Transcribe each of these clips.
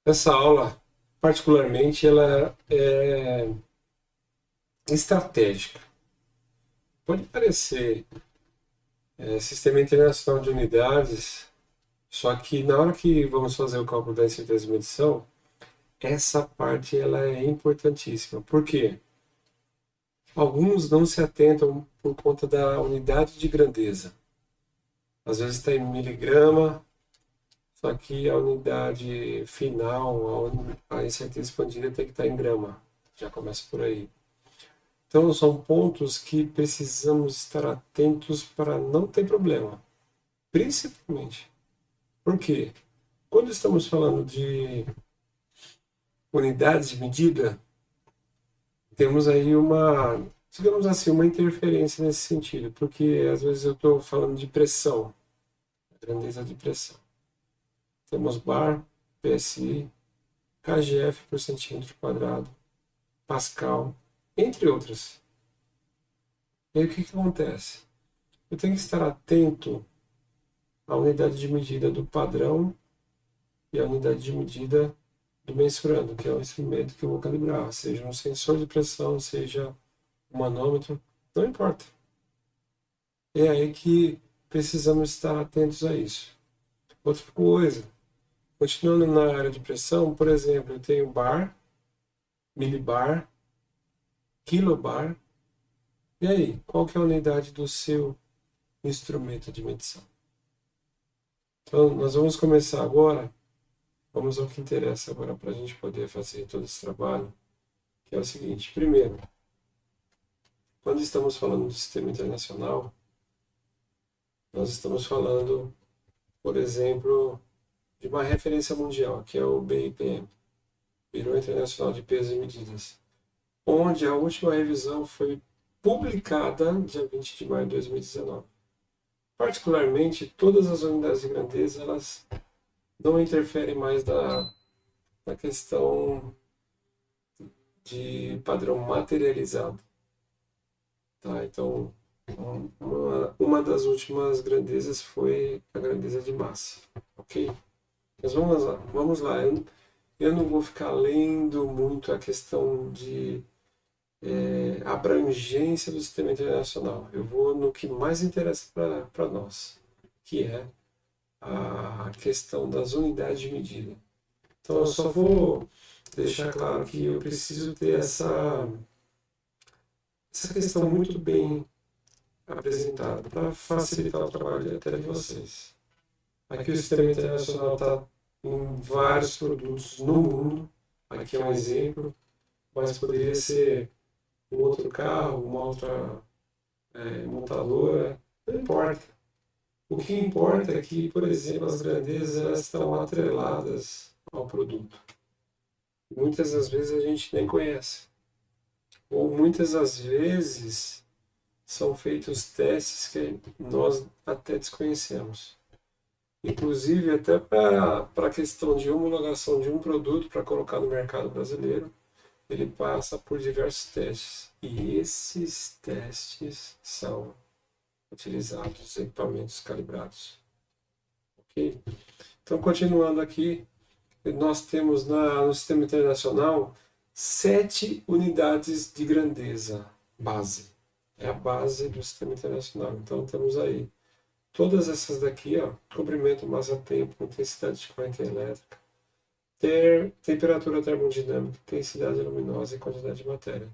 Essa aula, particularmente, ela é estratégica. Pode parecer sistema internacional de unidades, só que na hora que vamos fazer o cálculo da incerteza de medição, essa parte ela é importantíssima. Por quê? Alguns não se atentam por conta da unidade de grandeza. Às vezes está em miligrama, só que a unidade final, a incerteza expandida tem que estar em grama. Já começa por aí. Então, são pontos que precisamos estar atentos para não ter problema. Principalmente. Por quê? Quando estamos falando de unidades de medida, temos aí uma, digamos assim, uma interferência nesse sentido, porque às vezes eu estou falando de pressão, grandeza de pressão. Temos bar, PSI, kgf por centímetro quadrado, Pascal, entre outras. E aí o que acontece? Eu tenho que estar atento à unidade de medida do padrão e a unidade de medida do mensurando, que é o instrumento que eu vou calibrar, seja um sensor de pressão, seja um manômetro, não importa. É aí que precisamos estar atentos a isso. Outra coisa, continuando na área de pressão, por exemplo, eu tenho bar, milibar, kilobar. E aí, qual que é a unidade do seu instrumento de medição? Então, nós vamos começar agora. Vamos ao que interessa agora para a gente poder fazer todo esse trabalho, que é o seguinte. Primeiro, quando estamos falando do sistema internacional, nós estamos falando, por exemplo, de uma referência mundial, que é o BIPM, Biro Internacional de Pesos e Medidas, onde a última revisão foi publicada dia 20 de maio de 2019. Particularmente, todas as unidades de grandeza elas não interferem mais na questão de padrão materializado. Tá? Então, uma das últimas grandezas foi a grandeza de massa. Ok? Mas vamos lá. Vamos lá. Eu não vou ficar lendo muito a questão de abrangência do sistema internacional. Eu vou no que mais interessa para nós, que é a questão das unidades de medida. Então, eu só vou deixar claro que eu preciso ter essa questão muito bem apresentada para facilitar o trabalho até de vocês. Aqui o sistema internacional está em vários produtos no mundo. Aqui é um exemplo, mas poderia ser um outro carro, uma outra montadora, não importa. O que importa é que, por exemplo, as grandezas elas estão atreladas ao produto. Muitas das vezes a gente nem conhece. Ou muitas das vezes são feitos testes que nós até desconhecemos. Inclusive, até para a questão de homologação de um produto para colocar no mercado brasileiro, ele passa por diversos testes. E esses testes são utilizados em equipamentos calibrados. Ok? Então, continuando aqui, nós temos no sistema internacional 7 unidades de grandeza base. É a base do sistema internacional. Então, temos aí todas essas daqui, ó, comprimento, massa, tempo, intensidade de corrente elétrica, temperatura termodinâmica, intensidade luminosa e quantidade de matéria.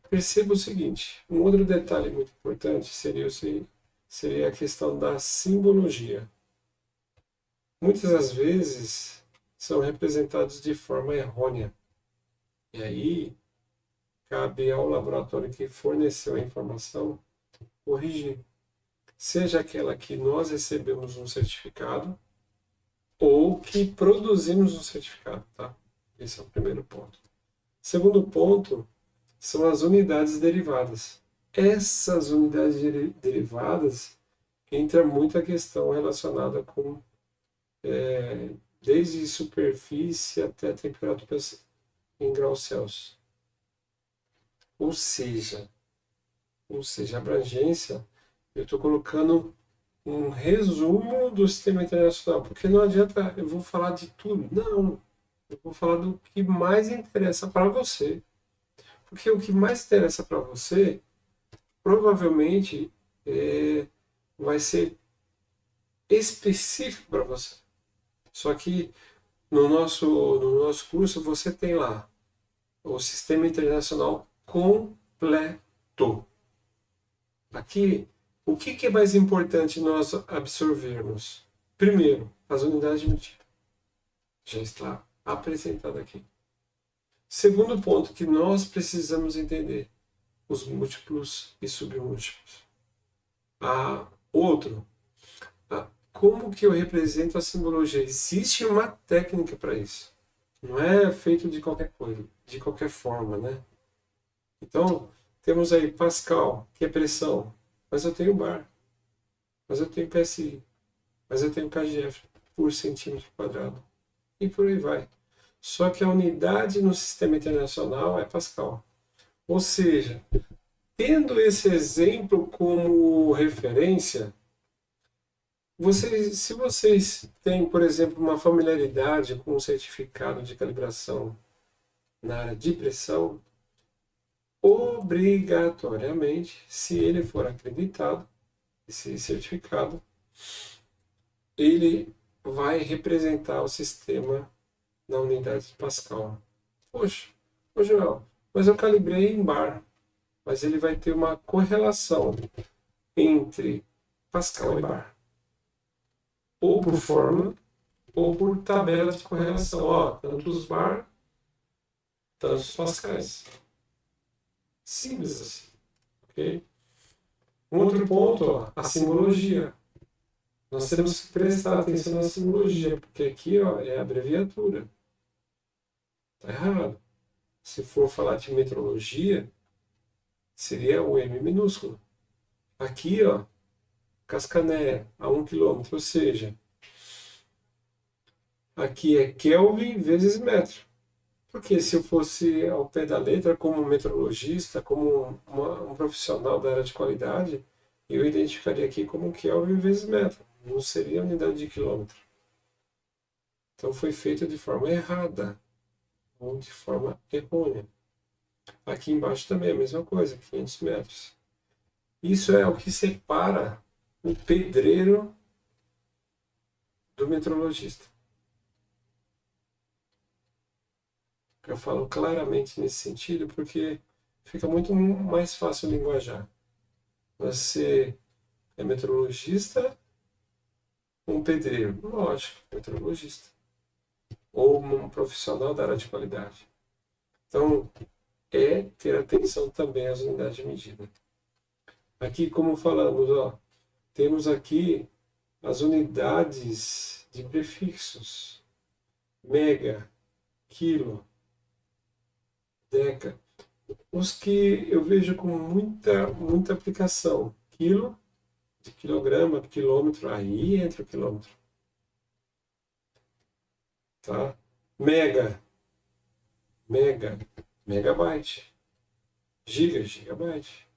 Perceba o seguinte, um outro detalhe muito importante seria a questão da simbologia. Muitas das vezes são representados de forma errônea. E aí, cabe ao laboratório que forneceu a informação corrigir. Seja aquela que nós recebemos um certificado ou que produzimos um certificado, tá? Esse é o primeiro ponto. Segundo ponto são as unidades derivadas. Essas unidades derivadas entra muita questão relacionada com desde superfície até temperaturas em graus Celsius. Ou seja, abrangência, eu estou colocando um resumo do sistema internacional, porque não adianta eu vou falar de tudo. Não. Eu vou falar do que mais interessa para você. Porque o que mais interessa para você, provavelmente, vai ser específico para você. Só que no nosso curso você tem lá o Sistema Internacional completo. Aqui, o que é mais importante nós absorvermos? Primeiro, as unidades de medida. Já está apresentado aqui. Segundo ponto que nós precisamos entender, os múltiplos e submúltiplos. Outro, como que eu represento a simbologia? Existe uma técnica para isso. Não é feito de qualquer coisa, de qualquer forma, né? Então, temos aí Pascal, que é pressão, mas eu tenho bar, mas eu tenho PSI, mas eu tenho kgf por centímetro quadrado, e por aí vai. Só que a unidade no sistema internacional é Pascal. Ou seja, tendo esse exemplo como referência, se vocês têm, por exemplo, uma familiaridade com um certificado de calibração na área de pressão, obrigatoriamente, se ele for acreditado, esse certificado, ele vai representar o sistema na unidade de Pascal. Poxa, ô Joel, mas eu calibrei em bar, mas ele vai ter uma correlação entre Pascal e bar, ou por fórmula, ou por tabela de correlação. Ó, tantos bar, tantos pascais. Simples assim. Okay? Um outro ponto, ó, a simbologia. Nós temos que prestar atenção na simbologia, porque aqui ó, é a abreviatura. Está errado. Se for falar de metrologia, seria o M minúsculo. Aqui, ó, Cascanéia, a 1 km, ou seja, aqui é Kelvin vezes metro. Porque se eu fosse ao pé da letra, como metrologista, como um profissional da área de qualidade, eu identificaria aqui como Kelvin vezes metro. Não seria unidade de quilômetro. Então foi feito de forma errada, ou de forma errônea. Aqui embaixo também é a mesma coisa, 500 metros. Isso é o que separa o pedreiro do metrologista. Eu falo claramente nesse sentido porque fica muito mais fácil linguajar. Você é metrologista ou um pedreiro? Lógico, metrologista. Ou um profissional da área de qualidade. Então, é ter atenção também às unidades de medida. Aqui, como falamos, ó, temos aqui as unidades de prefixos. Mega, quilo, deca. Os que eu vejo com muita aplicação. Quilo, de quilograma, quilômetro, aí entra o quilômetro. Tá? Megabyte. Gigabyte.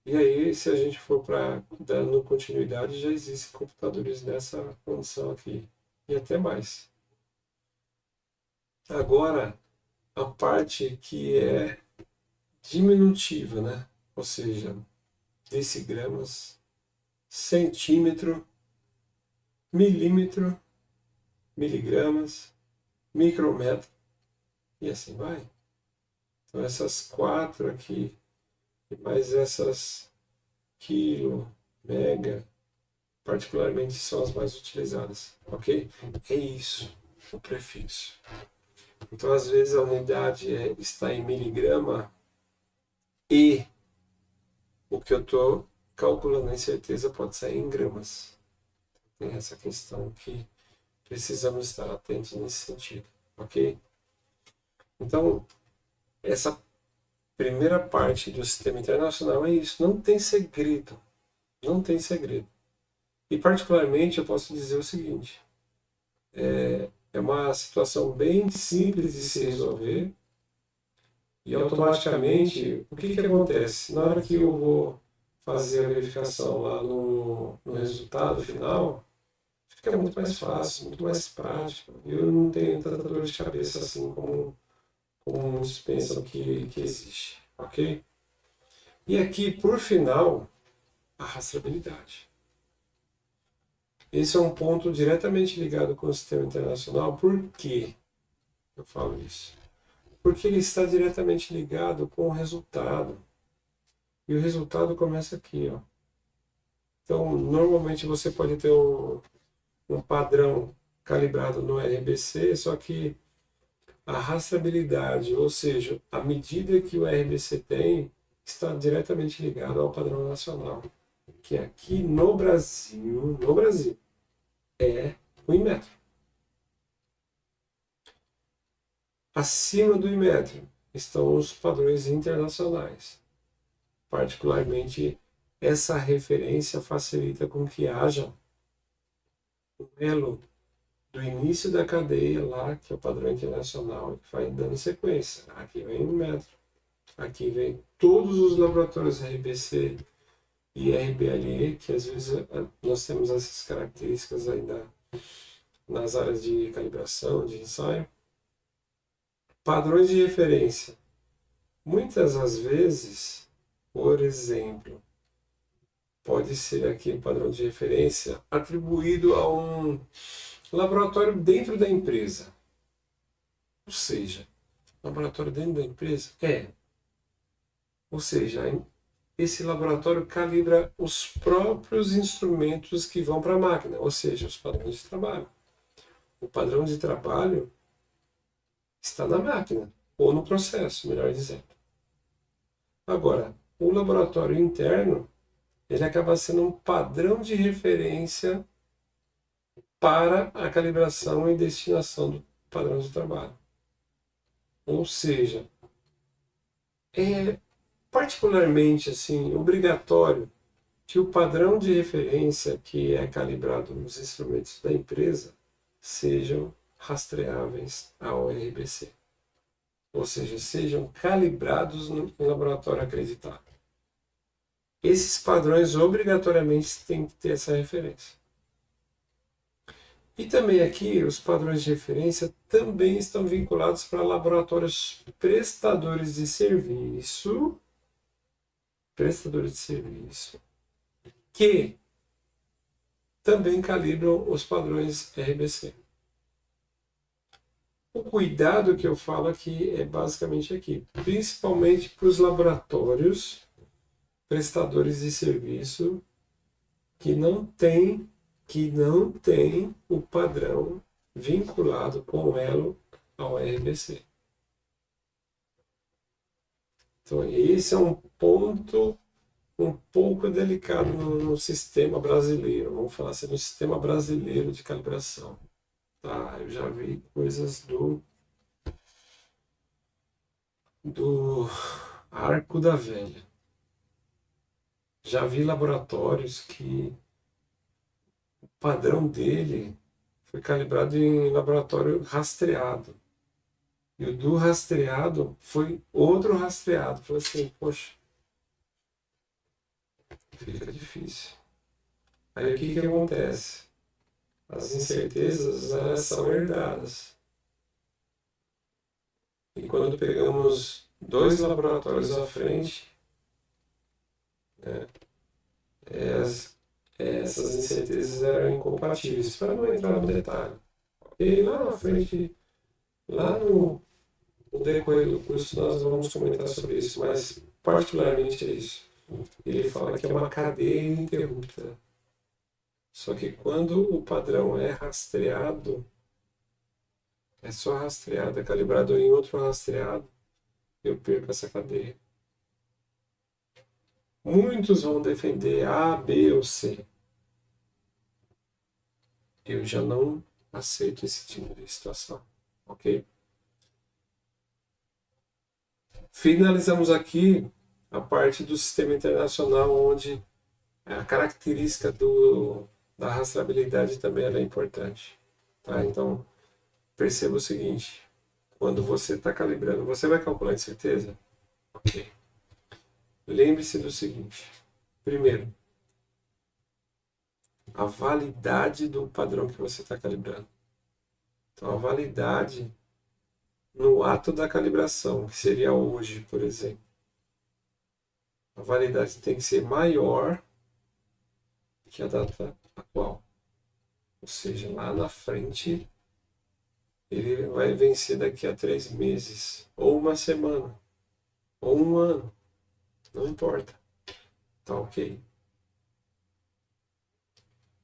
E aí, se a gente for para dando continuidade, já existem computadores nessa condição aqui. E até mais. Agora, a parte que é diminutiva, né? Ou seja, decigramas, centímetro, milímetro, miligramas, micrometro, e assim vai. Então essas quatro aqui, e mais essas quilo, mega, particularmente são as mais utilizadas, ok? É isso, o prefixo. Então às vezes a unidade está em miligrama e o que eu estou calculando em certeza pode sair em gramas. Tem essa questão que precisamos estar atentos nesse sentido, ok? Então, essa primeira parte do sistema internacional é isso, não tem segredo, não tem segredo. E particularmente eu posso dizer o seguinte, é uma situação bem simples de se resolver e automaticamente, o que acontece? Na hora que eu vou fazer a verificação lá no resultado final, fica muito mais fácil, muito mais prático. Eu não tenho tanta dor de cabeça assim como muitos pensam que existe, ok? E aqui, por final, a rastreabilidade. Esse é um ponto diretamente ligado com o sistema internacional. Por que eu falo isso? Porque ele está diretamente ligado com o resultado. E o resultado começa aqui, ó. Então, normalmente você pode ter um padrão calibrado no RBC, só que a rastreabilidade, ou seja, a medida que o RBC tem, está diretamente ligado ao padrão nacional, que aqui no Brasil, é o Inmetro. Acima do Inmetro estão os padrões internacionais. Particularmente, essa referência facilita com que haja um elo do início da cadeia lá, que é o padrão internacional, que vai dando sequência. Aqui vem o Inmetro, aqui vem todos os laboratórios RBC e RBLE, que às vezes nós temos essas características ainda nas áreas de calibração, de ensaio. Padrões de referência. Muitas das vezes, por exemplo, pode ser aqui um padrão de referência atribuído a um laboratório dentro da empresa. Ou seja, laboratório dentro da empresa? Ou seja, esse laboratório calibra os próprios instrumentos que vão para a máquina, ou seja, os padrões de trabalho. O padrão de trabalho está na máquina, ou no processo, melhor dizendo. Agora, o laboratório interno, ele acaba sendo um padrão de referência para a calibração e destinação do padrão de trabalho. Ou seja, é particularmente assim, obrigatório que o padrão de referência que é calibrado nos instrumentos da empresa sejam rastreáveis ao RBC. Ou seja, sejam calibrados no laboratório acreditado. Esses padrões obrigatoriamente têm que ter essa referência. E também aqui os padrões de referência também estão vinculados para laboratórios prestadores de serviço, que também calibram os padrões RBC. O cuidado que eu falo aqui é basicamente aqui, principalmente para os laboratórios prestadores de serviço que não tem o padrão vinculado com o elo ao RBC. Então, esse é um ponto um pouco delicado no sistema brasileiro, vamos falar assim, no sistema brasileiro de calibração. Tá? Eu já vi coisas do Arco da Velha. Já vi laboratórios que o padrão dele foi calibrado em laboratório rastreado. E o do rastreado foi outro rastreado. Falei assim, poxa, fica difícil. Aí o que acontece? As incertezas, elas são herdadas. E quando pegamos dois laboratórios à frente, né, essas incertezas eram incompatíveis, para não entrar no detalhe. E lá na frente, lá no decorrer do curso, nós vamos comentar sobre isso, mas particularmente é isso. Ele fala que é uma cadeia ininterrupta. Só que quando o padrão é rastreado, é só rastreado, é calibrado em outro rastreado, eu perco essa cadeia. Muitos vão defender A, B ou C. Eu já não aceito esse tipo de situação, ok? Finalizamos aqui a parte do sistema internacional, onde a característica da rastreabilidade também é importante. Tá? Então, perceba o seguinte, quando você está calibrando, você vai calcular incerteza? Ok. Lembre-se do seguinte, primeiro, a validade do padrão que você está calibrando. Então, a validade no ato da calibração, que seria hoje, por exemplo. A validade tem que ser maior que a data atual. Ou seja, lá na frente, ele vai vencer daqui a 3 meses, ou uma semana, ou um ano. Não importa. Tá ok.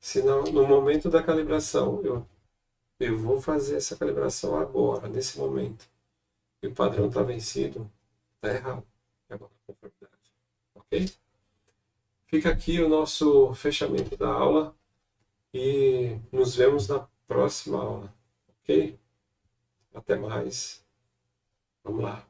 Se no momento da calibração, eu vou fazer essa calibração agora, nesse momento, e o padrão está vencido, está errado. É uma conformidade. Ok? Fica aqui o nosso fechamento da aula e nos vemos na próxima aula. Ok? Até mais. Vamos lá.